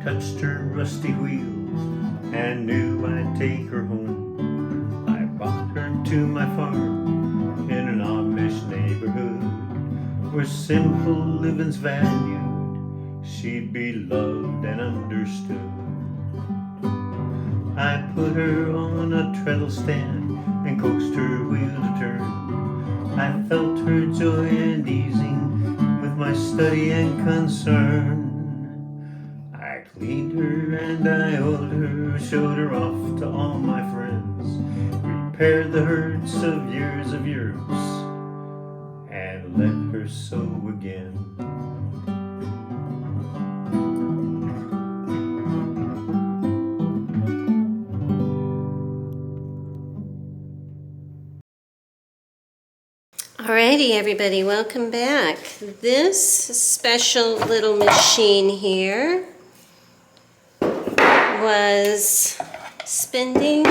touched her rusty wheels and knew I'd take her home. I brought her to my farm in an Amish neighborhood where simple living's valued. She'd be loved and understood. I put her on a treadle stand and coaxed her wheel to turn. I felt her joy and easing with my study and concern. I cleaned her and I oiled her, showed her off to all my friends, repaired the hurts of years, and let her sow again. Alrighty, everybody, welcome back. This special little machine here was spending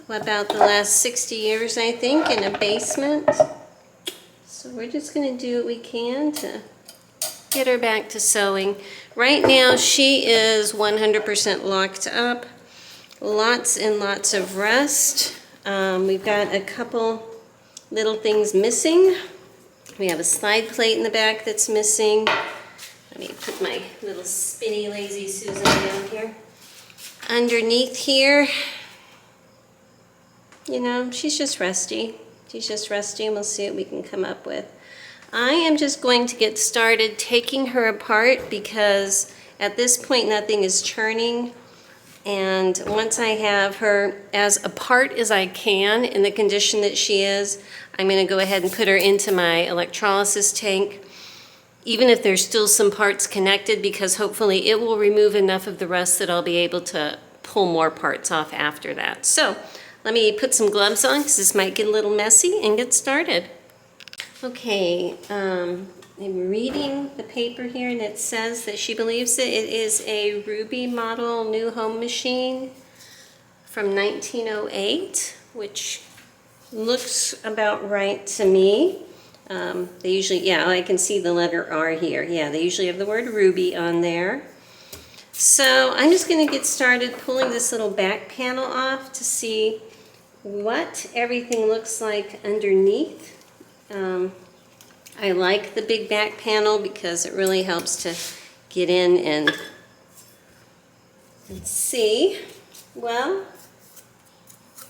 about the last 60 years, I think, in a basement. So we're just going to do what we can to get her back to sewing. Right now, she is 100% locked up. Lots and lots of rust. We've got a couple little things missing. We have a slide plate in the back that's missing. Let me put my little spinny lazy Susan down here. Underneath here, you know, she's just rusty. She's just rusty, and we'll see what we can come up with. I am just going to get started taking her apart because at this point nothing is churning. And once I have her as apart as I can in the condition that she is, I'm going to go ahead and put her into my electrolysis tank, even if there's still some parts connected, because hopefully it will remove enough of the rust that I'll be able to pull more parts off after that. So let me put some gloves on because this might get a little messy and get started. Okay, I'm reading the paper here, and it says that she believes that it is a Ruby model new home machine from 1908, which looks about right to me. They usually, yeah, I can see the letter R here. Yeah, they usually have the word Ruby on there. So I'm just going to get started pulling this little back panel off to see what everything looks like underneath. I like the big back panel because it really helps to get in and see. Well,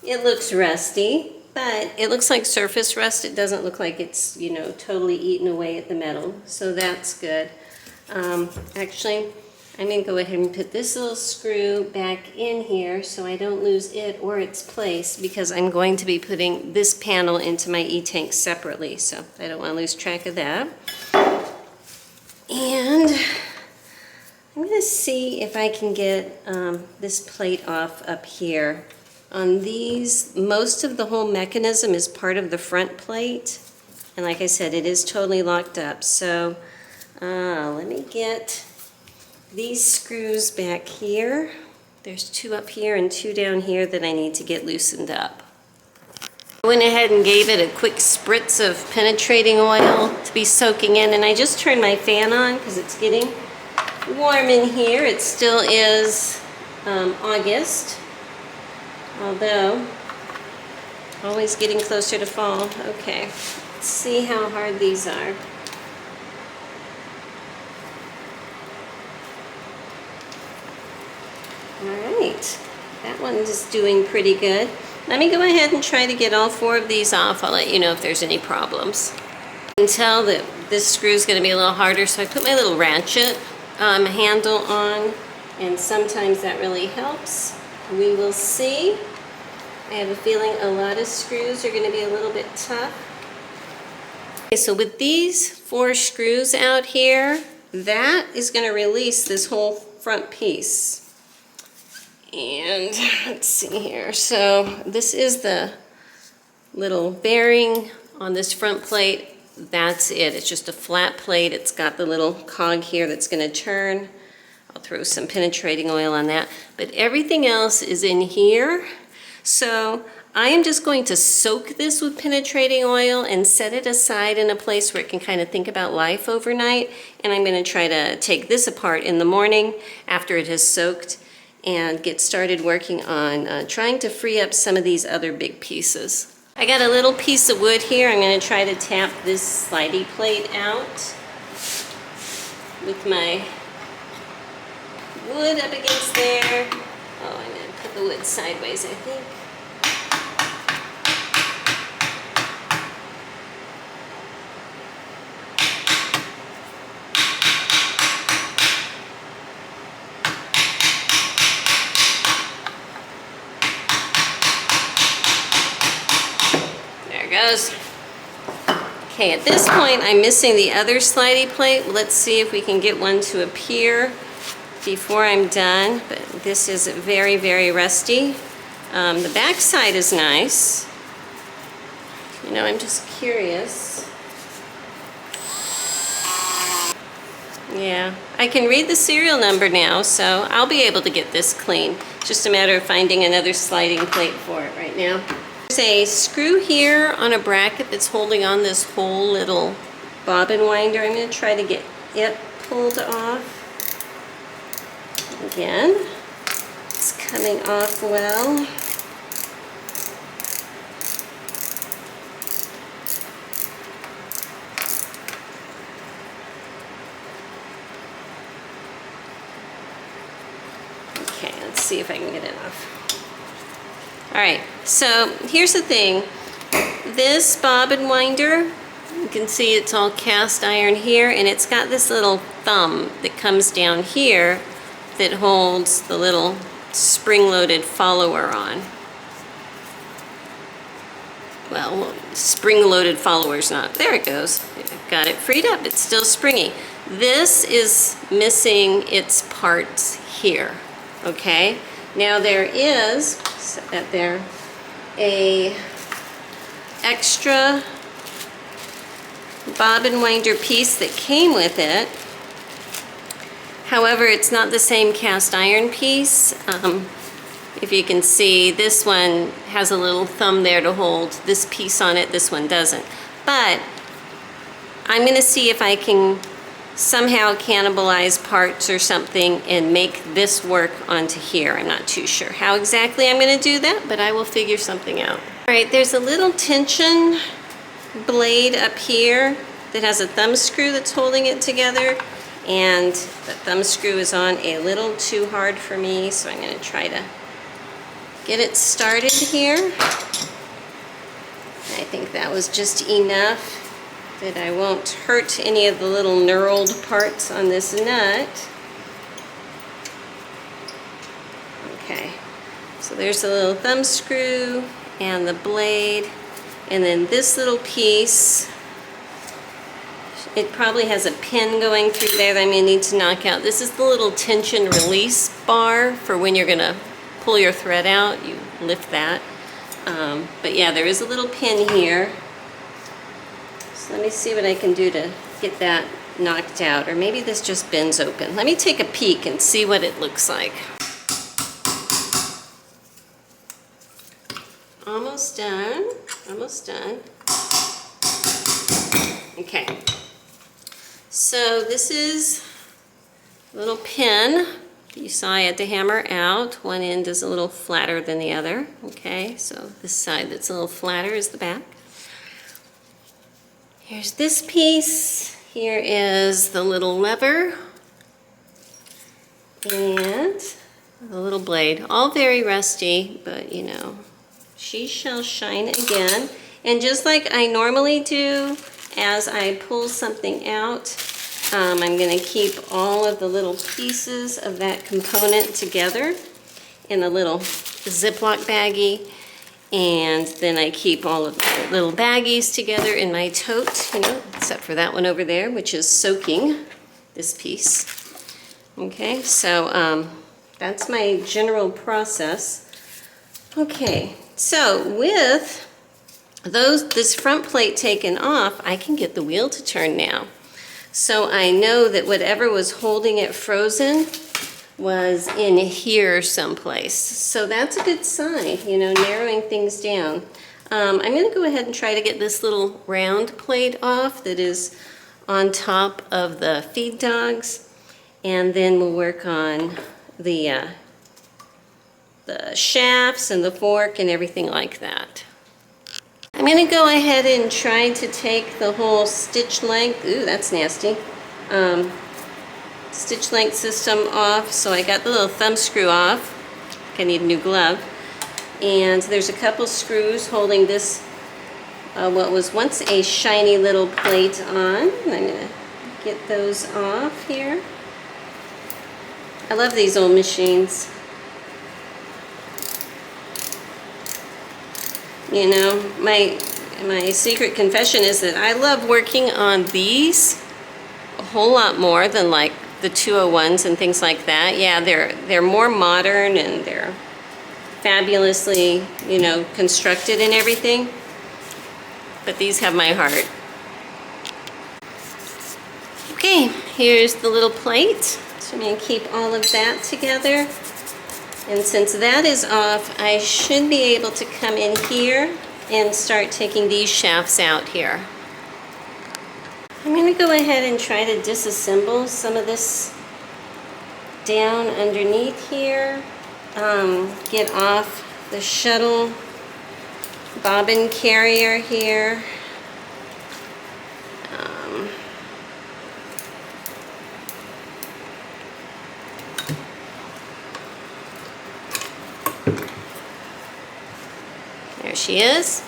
it looks rusty, but it looks like surface rust. It doesn't look like it's, you know, totally eaten away at the metal, so that's good. Actually, I'm going to go ahead and put this little screw back in here so I don't lose it or its place, because I'm going to be putting this panel into my e-tank separately, so I don't want to lose track of that. And I'm going to see if I can get this plate off up here. On these, most of the whole mechanism is part of the front plate, and like I said, it is totally locked up. So let me get these screws back here. There's two up here and two down here that I need to get loosened up. I went ahead and gave it a quick spritz of penetrating oil to be soaking in, and I just turned my fan on because it's getting warm in here. It still is August, although always getting closer to fall. Okay, let's see how hard these are. Alright, that one's doing pretty good. Let me go ahead and try to get all four of these off. I'll let you know if there's any problems. You can tell that this screw is going to be a little harder, so I put my little ratchet handle on, and sometimes that really helps. We will see. I have a feeling a lot of screws are going to be a little bit tough. Okay, so with these four screws out here, that is going to release this whole front piece. And let's see here. So this is the little bearing on this front plate. That's it. It's just a flat plate. It's got the little cog here that's going to turn. I'll throw some penetrating oil on that. But everything else is in here. So I am just going to soak this with penetrating oil and set it aside in a place where it can kind of think about life overnight. And I'm going to try to take this apart in the morning after it has soaked and get started working on trying to free up some of these other big pieces. I got a little piece of wood here. I'm going to try to tap this slidey plate out with my wood up against there. Oh, I'm going to put the wood sideways, I think. Goes. Okay, at this point I'm missing the other slidey plate. Let's see if we can get one to appear before I'm done, but this is very, very rusty. The back side is nice. You know, I'm just curious. Yeah, I can read the serial number now, so I'll be able to get this clean. It's just a matter of finding another sliding plate for it right now. There's a screw here on a bracket that's holding on this whole little bobbin winder. I'm going to try to get it pulled off. Again, it's coming off well. Okay, let's see if I can get it off. All right, so here's the thing. This bobbin winder, you can see it's all cast iron here, and it's got this little thumb that comes down here that holds the little spring-loaded follower on. Well, spring-loaded follower's not. There it goes. Got it freed up. It's still springy. This is missing its parts here, okay? Now there is, set that there, a extra bobbin winder piece that came with it. However, it's not the same cast iron piece. If you can see, this one has a little thumb there to hold this piece on it, this one doesn't. But I'm going to see if I can somehow cannibalize parts or something and make this work onto here. I'm not too sure how exactly I'm going to do that, but I will figure something out. All right, there's a little tension blade up here that has a thumb screw that's holding it together, and the thumb screw is on a little too hard for me, so I'm going to try to get it started here. I think that was just enough that I won't hurt any of the little knurled parts on this nut. Okay, so there's the little thumb screw and the blade, and then this little piece, it probably has a pin going through there that I'm going to need to knock out. This is the little tension release bar for when you're going to pull your thread out. You lift that. But yeah, there is a little pin here. So let me see what I can do to get that knocked out. Or maybe this just bends open. Let me take a peek and see what it looks like. Almost done. Almost done. Okay. So this is a little pin. You saw I had to hammer out. One end is a little flatter than the other. Okay, so this side that's a little flatter is the back. Here's this piece. Here is the little lever. And the little blade. All very rusty, but you know, she shall shine again. And just like I normally do, as I pull something out, I'm going to keep all of the little pieces of that component together in a little Ziploc baggie, and then I keep all of the little baggies together in my tote, you know, except for that one over there, which is soaking this piece. Okay, so that's my general process. Okay, so with this front plate taken off, I can get the wheel to turn now. So I know that whatever was holding it frozen was in here someplace. So that's a good sign, you know, narrowing things down. I'm going to go ahead and try to get this little round plate off that is on top of the feed dogs, and then we'll work on the shafts and the fork and everything like that. I'm going to go ahead and try to take the whole stitch length, ooh, that's nasty, stitch length system off. So I got the little thumb screw off. I need a new glove. And there's a couple screws holding this, what was once a shiny little plate on. And I'm going to get those off here. I love these old machines. You know, my secret confession is that I love working on these a whole lot more than like the 201s and things like that. Yeah, they're more modern and they're fabulously, you know, constructed and everything. But these have my heart. Okay, here's the little plate. So I'm going to keep all of that together. And since that is off, I should be able to come in here and start taking these shafts out here. I'm going to go ahead and try to disassemble some of this down underneath here. Get off the shuttle bobbin carrier here. There she is.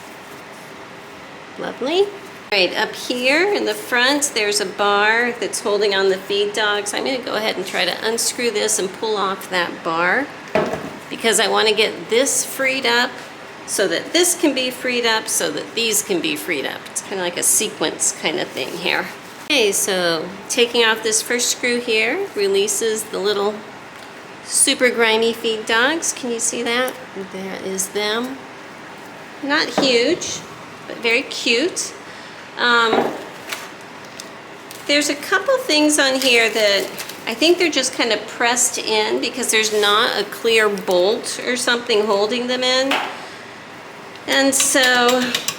Lovely. All right, up here in the front, there's a bar that's holding on the feed dogs. I'm going to go ahead and try to unscrew this and pull off that bar because I want to get this freed up so that this can be freed up so that these can be freed up. It's kind of like a sequence kind of thing here. Okay, so taking off this first screw here releases the little super grimy feed dogs. Can you see that? That is them. Not huge, but very cute. There's a couple things on here that I think they're just kind of pressed in because there's not a clear bolt or something holding them in. And so,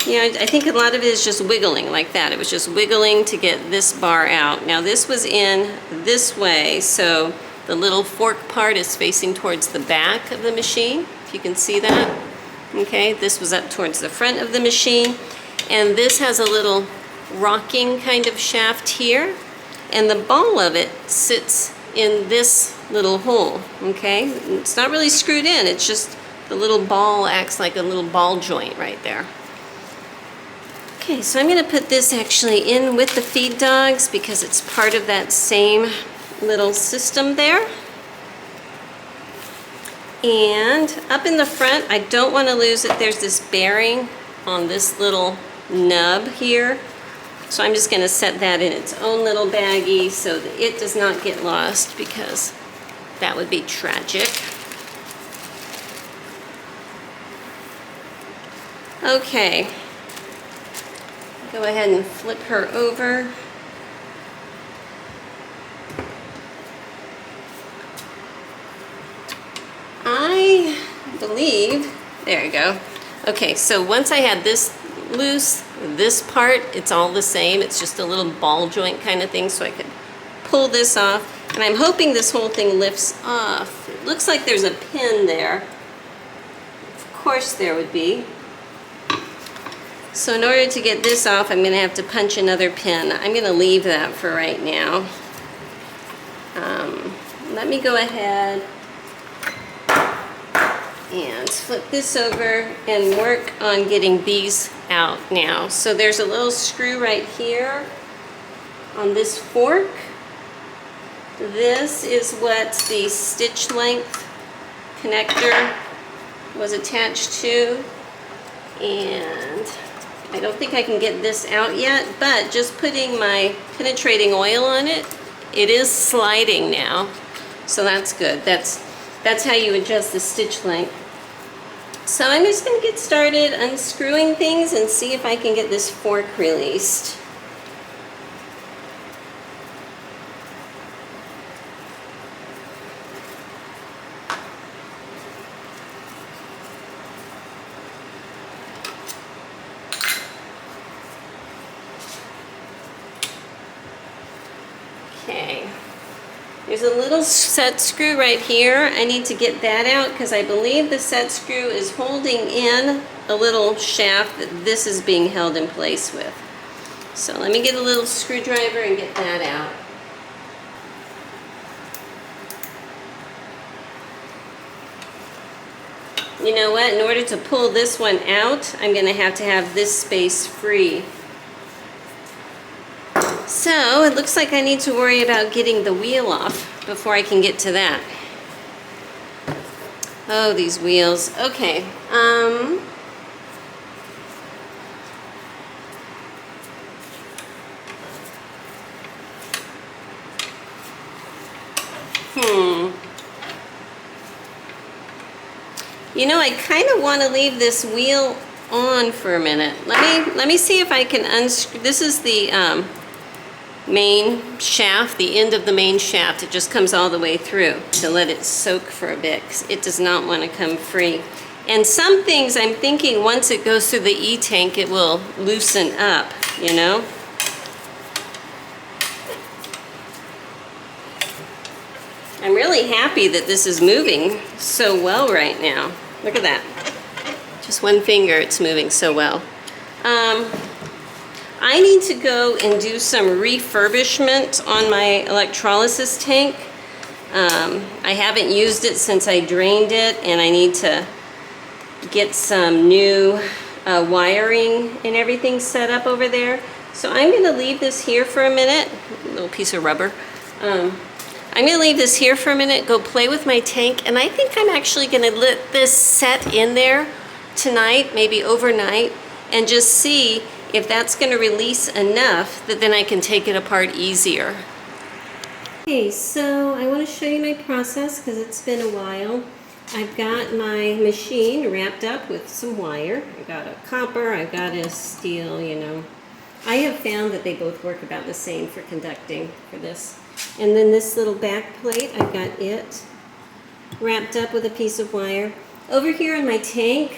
you know, I think a lot of it is just wiggling like that. It was just wiggling to get this bar out. Now this was in this way, so the little fork part is facing towards the back of the machine, if you can see that. Okay, this was up towards the front of the machine, and this has a little rocking kind of shaft here, and the ball of it sits in this little hole. Okay, it's not really screwed in, it's just the little ball acts like a little ball joint right there. Okay, so I'm going to put this actually in with the feed dogs because it's part of that same little system there. And up in the front, I don't want to lose it. There's this bearing on this little nub here. So I'm just going to set that in its own little baggie so that it does not get lost because that would be tragic. Okay. Go ahead and flip her over. I believe, there you go. Okay, so once I had this loose, this part, it's all the same. It's just a little ball joint kind of thing, so I could pull this off. And I'm hoping this whole thing lifts off. It looks like there's a pin there. Of course there would be. So in order to get this off, I'm going to have to punch another pin. I'm going to leave that for right now. Let me go ahead and flip this over and work on getting these out now. So there's a little screw right here on this fork. This is what the stitch length connector was attached to, and I don't think I can get this out yet, but just putting my penetrating oil on it, it is sliding now, so that's good. That's how you adjust the stitch length. So I'm just going to get started unscrewing things and see if I can get this fork released. There's a little set screw right here. I need to get that out because I believe the set screw is holding in a little shaft that this is being held in place with. So let me get a little screwdriver and get that out. You know what? In order to pull this one out, I'm going to have this space free. So it looks like I need to worry about getting the wheel off before I can get to that. Oh, these wheels. Okay. You know, I kind of want to leave this wheel on for a minute. Let me see if I can unscrew. This is the main shaft, the end of the main shaft. It just comes all the way through to let it soak for a bit, 'cause it does not want to come free. And some things I'm thinking once it goes through the E-tank, it will loosen up, you know? I'm really happy that this is moving so well right now. Look at that. Just one finger, it's moving so well. I need to go and do some refurbishment on my electrolysis tank. I haven't used it since I drained it, and I need to get some new wiring and everything set up over there. So I'm going to leave this here for a minute. A little piece of rubber. I'm going to leave this here for a minute, go play with my tank, and I think I'm actually going to let this set in there tonight, maybe overnight, and just see if that's going to release enough that then I can take it apart easier. Okay, so I want to show you my process because it's been a while. I've got my machine wrapped up with some wire. I've got a copper, I've got a steel, you know. I have found that they both work about the same for conducting for this. And then this little back plate, I've got it wrapped up with a piece of wire. Over here in my tank,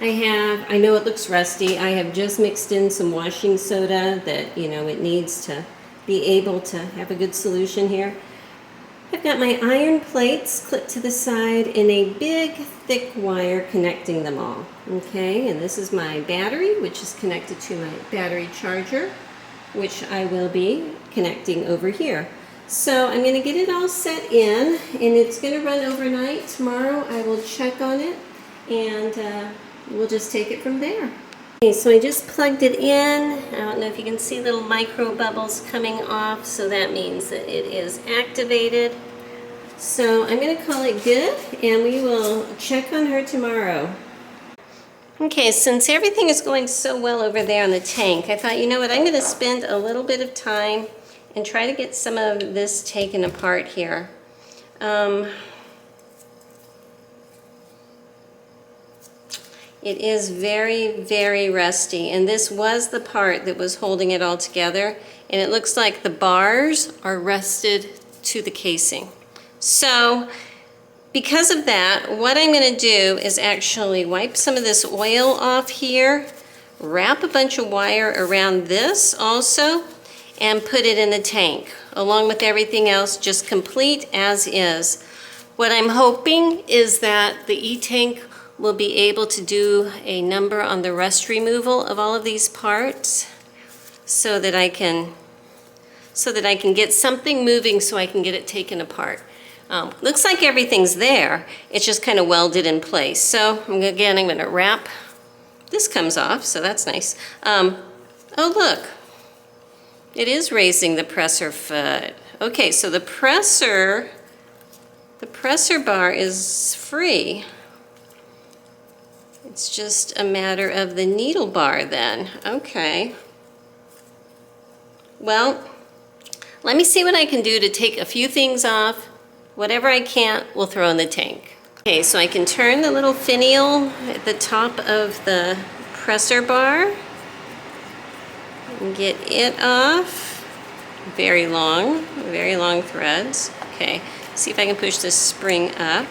I know it looks rusty. I have just mixed in some washing soda that, you know, it needs to be able to have a good solution here. I've got my iron plates clipped to the side and a big thick wire connecting them all. Okay, and this is my battery, which is connected to my battery charger, which I will be connecting over here. So I'm going to get it all set in, and it's going to run overnight. Tomorrow I will check on it, and we'll just take it from there. Okay, so I just plugged it in. I don't know if you can see little micro bubbles coming off, so that means that it is activated. So I'm going to call it good, and we will check on her tomorrow. Okay, since everything is going so well over there on the tank, I thought, you know what, I'm going to spend a little bit of time and try to get some of this taken apart here. It is very, very rusty, and this was the part that was holding it all together, and it looks like the bars are rusted to the casing. So because of that, what I'm going to do is actually wipe some of this oil off here, wrap a bunch of wire around this also, and put it in the tank, along with everything else, just complete as is. What I'm hoping is that the E-tank will be able to do a number on the rust removal of all of these parts so that I can get something moving so I can get it taken apart. Looks like everything's there. It's just kind of welded in place. So again, I'm going to wrap. This comes off, so that's nice. Oh, look. It is raising the presser foot. Okay, so the presser bar is free. It's just a matter of the needle bar then. Okay. Well, let me see what I can do to take a few things off. Whatever I can't, we'll throw in the tank. Okay, so I can turn the little finial at the top of the presser bar and get it off. Very long threads. Okay, see if I can push this spring up.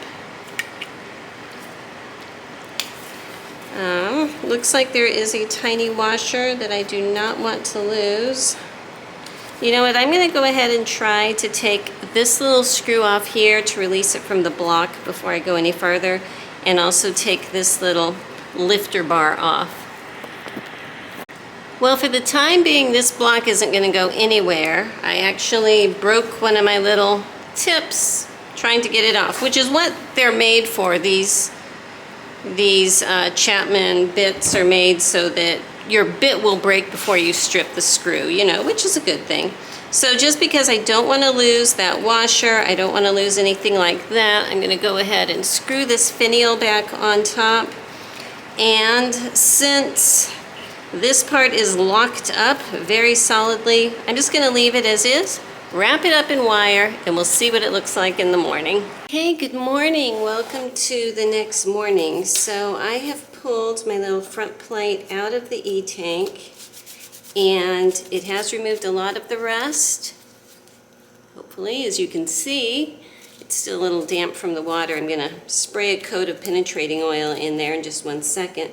Looks like there is a tiny washer that I do not want to lose. You know what, I'm gonna go ahead and try to take this little screw off here to release it from the block before I go any further, and also take this little lifter bar off. Well, for the time being, this block isn't gonna go anywhere. I actually broke one of my little tips trying to get it off, which is what they're made for. These Chapman bits are made so that your bit will break before you strip the screw, you know, which is a good thing. So just because I don't want to lose that washer, I don't want to lose anything like that, I'm going to go ahead and screw this finial back on top. And since this part is locked up very solidly, I'm just going to leave it as is, wrap it up in wire, and we'll see what it looks like in the morning. Hey, good morning. Welcome to the next morning. So I have pulled my little front plate out of the E-tank, and it has removed a lot of the rust. Hopefully, as you can see, it's still a little damp from the water. I'm gonna spray a coat of penetrating oil in there in just 1 second.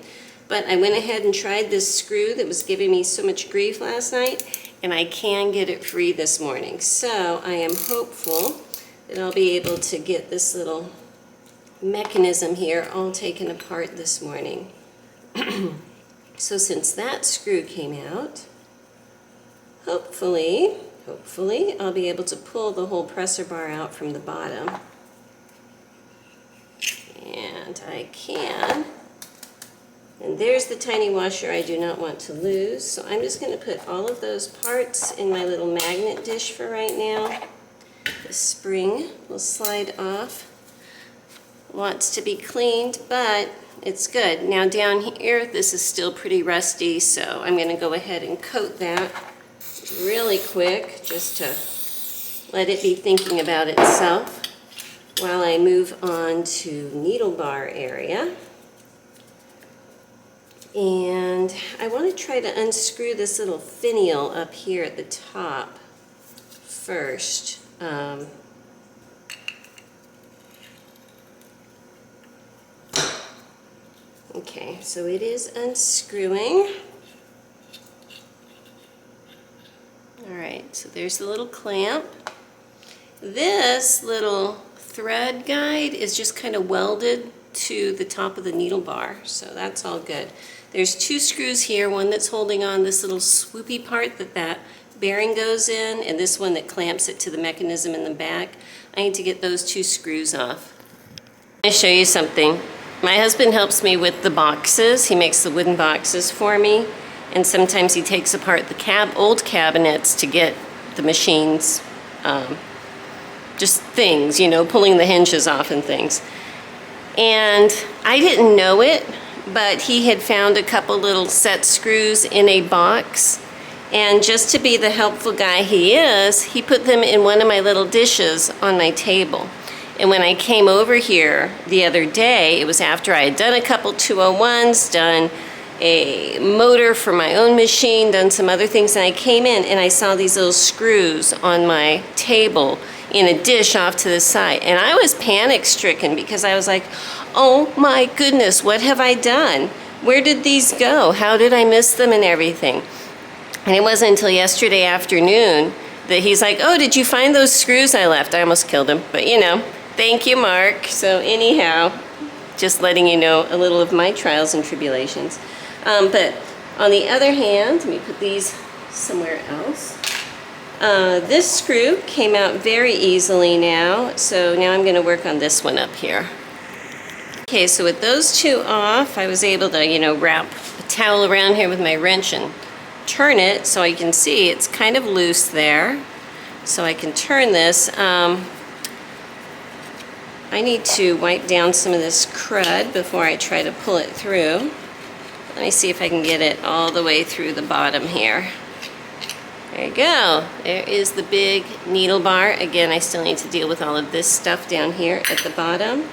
But I went ahead and tried this screw that was giving me so much grief last night, and I can get it free this morning. So I am hopeful that I'll be able to get this little mechanism here all taken apart this morning. So since that screw came out, hopefully I'll be able to pull the whole presser bar out from the bottom. And I can. And there's the tiny washer I do not want to lose. So I'm just going to put all of those parts in my little magnet dish for right now. The spring will slide off. Wants to be cleaned, but it's good. Now down here, this is still pretty rusty, so I'm going to go ahead and coat that really quick just to let it be thinking about itself while I move on to needle bar area. And I want to try to unscrew this little finial up here at the top first. Okay, so it is unscrewing. All right, so there's the little clamp. This little thread guide is just kind of welded to the top of the needle bar, so that's all good. There's 2 screws here, one that's holding on this little swoopy part that bearing goes in, and this one that clamps it to the mechanism in the back. I need to get those 2 screws off. I'm going to show you something. My husband helps me with the boxes. He makes the wooden boxes for me, and sometimes he takes apart the old cabinets to get the machines, just things, you know, pulling the hinges off and things. And I didn't know it, but he had found a couple little set screws in a box, and just to be the helpful guy he is, he put them in one of my little dishes on my table. And when I came over here the other day, it was after I had done a couple 201s, done a motor for my own machine, done some other things, and I came in and I saw these little screws on my table in a dish off to the side. And I was panic-stricken because I was like, oh my goodness, what have I done? Where did these go? How did I miss them and everything? And it wasn't until yesterday afternoon that he's like, oh, did you find those screws I left? I almost killed him, but you know. Thank you, Mark. So anyhow, just letting you know a little of my trials and tribulations. But on the other hand, let me put these somewhere else. This screw came out very easily now, so now I'm going to work on this one up here. Okay, so with those 2 off, I was able to, you know, wrap a towel around here with my wrench and turn it so I can see it's kind of loose there. So I can turn this. I need to wipe down some of this crud before I try to pull it through. Let me see if I can get it all the way through the bottom here. There you go. There is the big needle bar. Again, I still need to deal with all of this stuff down here at the bottom.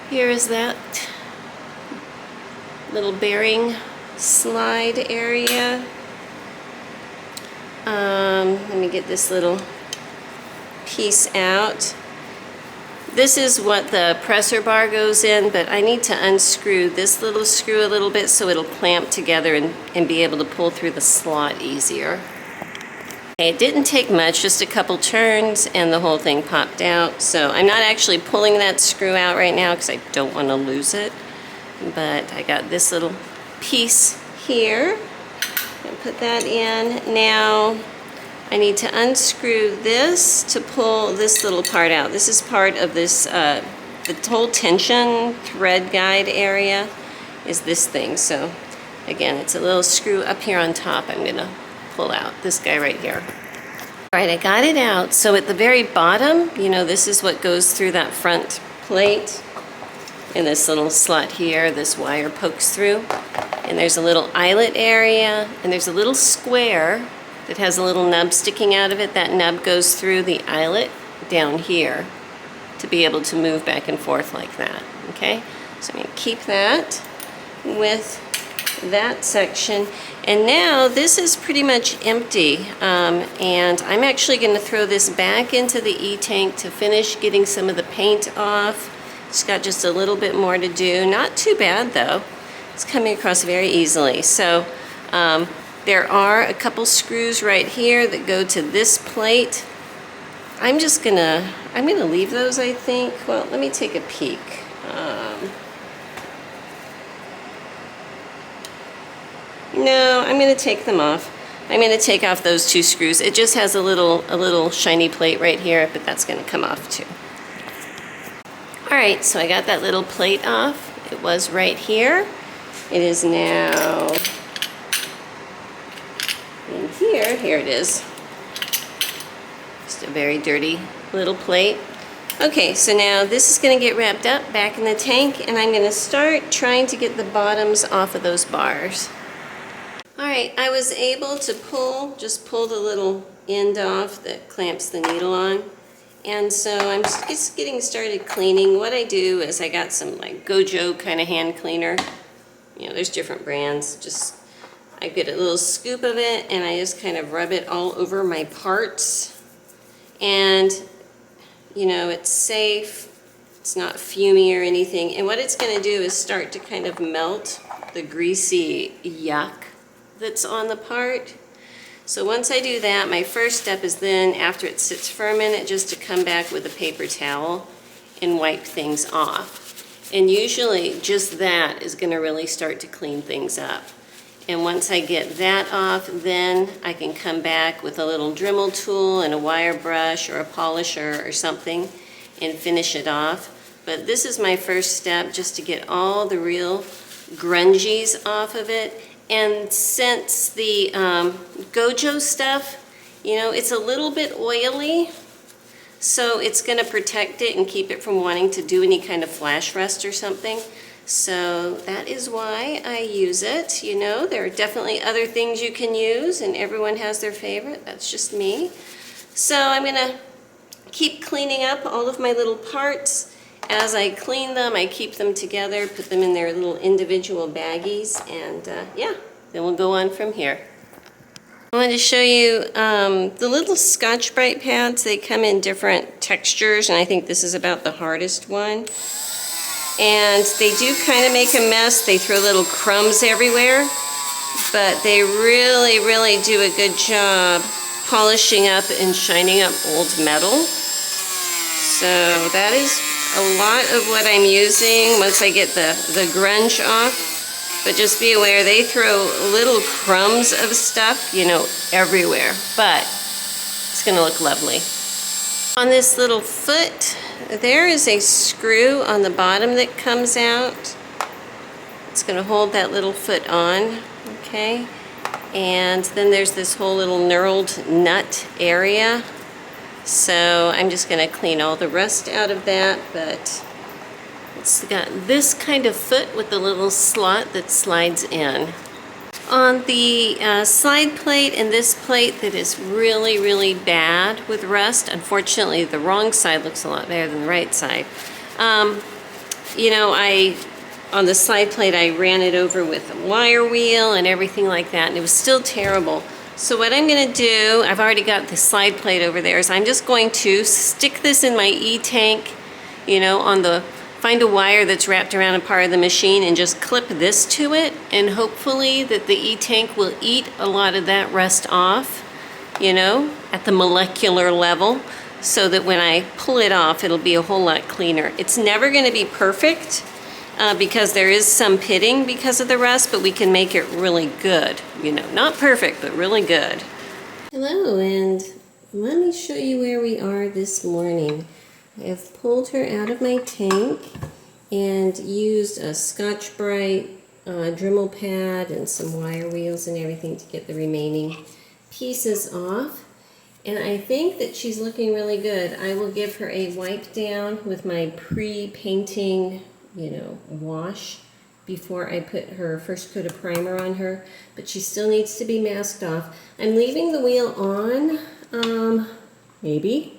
Here is that little bearing slide area. Let me get this little piece out. This is what the presser bar goes in, but I need to unscrew this little screw a little bit so it'll clamp together and be able to pull through the slot easier. It didn't take much, just a couple turns and the whole thing popped out. So I'm not actually pulling that screw out right now because I don't want to lose it. But I got this little piece here. And put that in. Now I need to unscrew this to pull this little part out. This is part of this, the whole tension thread guide area is this thing. So again, it's a little screw up here on top I'm gonna pull out, this guy right here. All right, I got it out. So at the very bottom, you know, this is what goes through that front plate. In this little slot here, this wire pokes through. And there's a little eyelet area, and there's a little square that has a little nub sticking out of it. That nub goes through the eyelet down here to be able to move back and forth like that, okay? So I'm gonna keep that with that section. And now this is pretty much empty, and I'm actually gonna throw this back into the E-tank to finish getting some of the paint off. It's got just a little bit more to do. Not too bad though. It's coming across very easily. So there are a couple screws right here that go to this plate. I'm gonna leave those, I think. Well, let me take a peek. No, I'm gonna take them off. I'm gonna take off those two screws. It just has a little shiny plate right here, but that's gonna come off too. All right, so I got that little plate off. It was right here. It is now in here. Here it is. Just a very dirty little plate. Okay, so now this is gonna get wrapped up back in the tank, and I'm gonna start trying to get the bottoms off of those bars. All right, I was able to just pull the little end off that clamps the needle on. And so I'm just getting started cleaning. What I do is I got some like 𝐥𝐤𝐤 kind of hand cleaner. You know, there's different brands. I get a little scoop of it and I just kind of rub it all over my parts. And, you know, it's safe. It's not fumey or anything. And what it's gonna do is start to kind of melt the greasy yuck that's on the part. So once I do that, my first step is then, after it sits for a minute, just to come back with a paper towel and wipe things off. And usually just that is gonna really start to clean things up. And once I get that off, then I can come back with a little Dremel tool and a wire brush or a polisher or something and finish it off. But this is my first step, just to get all the real grungies off of it. And since the 𝐥𝐤𝐤 stuff, you know, it's a little bit oily, so it's going to protect it and keep it from wanting to do any kind of flash rust or something. So that is why I use it. You know, there are definitely other things you can use, and everyone has their favorite. That's just me. So I'm going to keep cleaning up all of my little parts. As I clean them, I keep them together, put them in their little individual baggies, and yeah, then we'll go on from here. I wanted to show you the little Scotch-Brite pads. They come in different textures, and I think this is about the hardest one. And they do kind of make a mess. They throw little crumbs everywhere, but they really, really do a good job polishing up and shining up old metal. So that is a lot of what I'm using once I get the grunge off. But just be aware, they throw little crumbs of stuff, you know, everywhere. But it's gonna look lovely. On this little foot, there is a screw on the bottom that comes out. It's gonna hold that little foot on, okay? And then there's this whole little knurled nut area. So I'm just gonna clean all the rust out of that, but it's got this kind of foot with the little slot that slides in. On the slide plate and this plate that is really, really bad with rust, unfortunately the wrong side looks a lot better than the right side. You know, on the slide plate I ran it over with a wire wheel and everything like that, and it was still terrible. So what I'm gonna do, I've already got the slide plate over there, is I'm just going to stick this in my E-tank, you know, find a wire that's wrapped around a part of the machine and just clip this to it, and hopefully that the E-tank will eat a lot of that rust off. you know, at the molecular level, so that when I pull it off, it'll be a whole lot cleaner. It's never going to be perfect because there is some pitting because of the rust, but we can make it really good. You know, not perfect, but really good. Hello, and let me show you where we are this morning. I have pulled her out of my tank and used a Scotch-Brite Dremel pad and some wire wheels and everything to get the remaining pieces off. And I think that she's looking really good. I will give her a wipe down with my pre-painting, you know, wash before I put her first coat of primer on her, but she still needs to be masked off. I'm leaving the wheel on, maybe.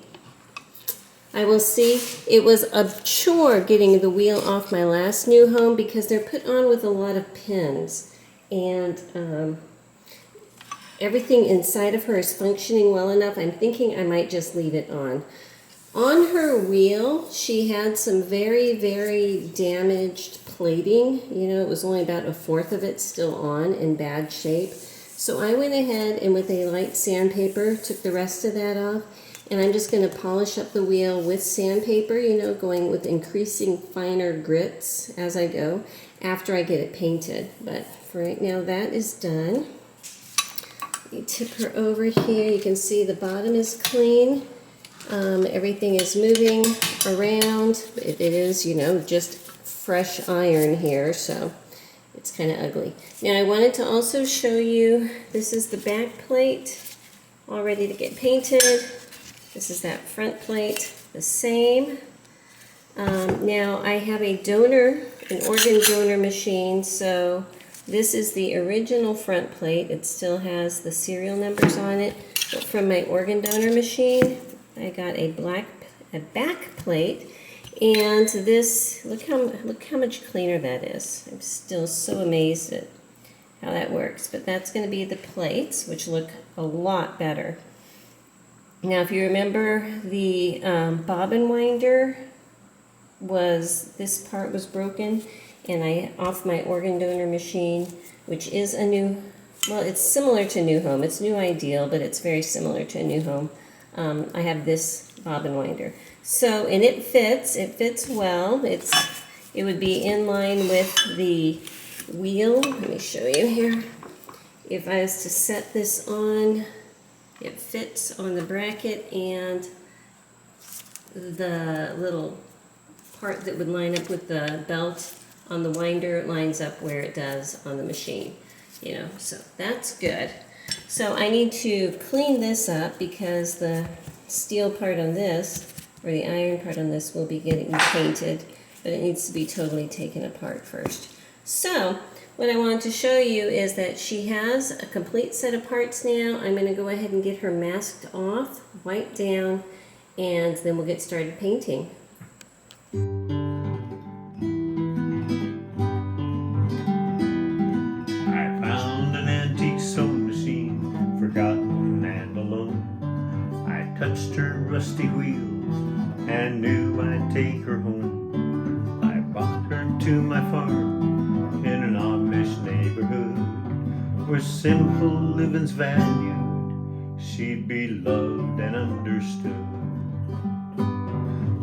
I will see. It was a chore getting the wheel off my last new home because they're put on with a lot of pins, and everything inside of her is functioning well enough. I'm thinking I might just leave it on. On her wheel, she had some very, very damaged plating. You know, it was only about 1/4 of it still on in bad shape. So I went ahead and with a light sandpaper took the rest of that off. And I'm just going to polish up the wheel with sandpaper, you know, going with increasing finer grits as I go after I get it painted. But for right now, that is done. You tip her over here. You can see the bottom is clean. Everything is moving around. It is, you know, just fresh iron here, so it's kind of ugly. Now I wanted to also show you, this is the back plate, all ready to get painted. This is that front plate, the same. Now I have a donor, an organ donor machine, so this is the original front plate. It still has the serial numbers on it, but from my organ donor machine, I got a back plate, and this, look how much cleaner that is. I'm still so amazed at how that works, but that's going to be the plates, which look a lot better. Now, if you remember, the bobbin winder this part was broken, and I off my organ donor machine, which is a new, well, it's similar to New Home. It's New Ideal, but it's very similar to a New Home. I have this bobbin winder. So, and it fits well. It would be in line with the wheel. Let me show you here. If I was to set this on, it fits on the bracket, and the little part that would line up with the belt on the winder lines up where it does on the machine, you know, so that's good. So I need to clean this up because the steel part on this, or the iron part on this, will be getting painted, but it needs to be totally taken apart first. So what I wanted to show you is that she has a complete set of parts now. I'm going to go ahead and get her masked off, wiped down, and then we'll get started painting. I found an antique sewing machine, forgotten and alone. I touched her rusty wheels and knew I'd take her home. I brought her to my farm in an Amish neighborhood where simple living's valued. She'd be loved and understood.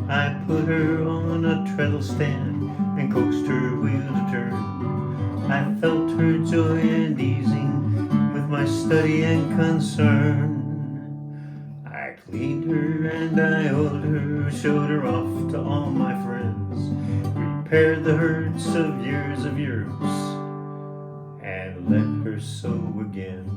I put her on a treadle stand and coaxed her wheel to turn. I felt her joy and easing with my study and concern. I cleaned her and I oiled her, showed her off to all my friends, repaired the hurts of years, and let her sew again.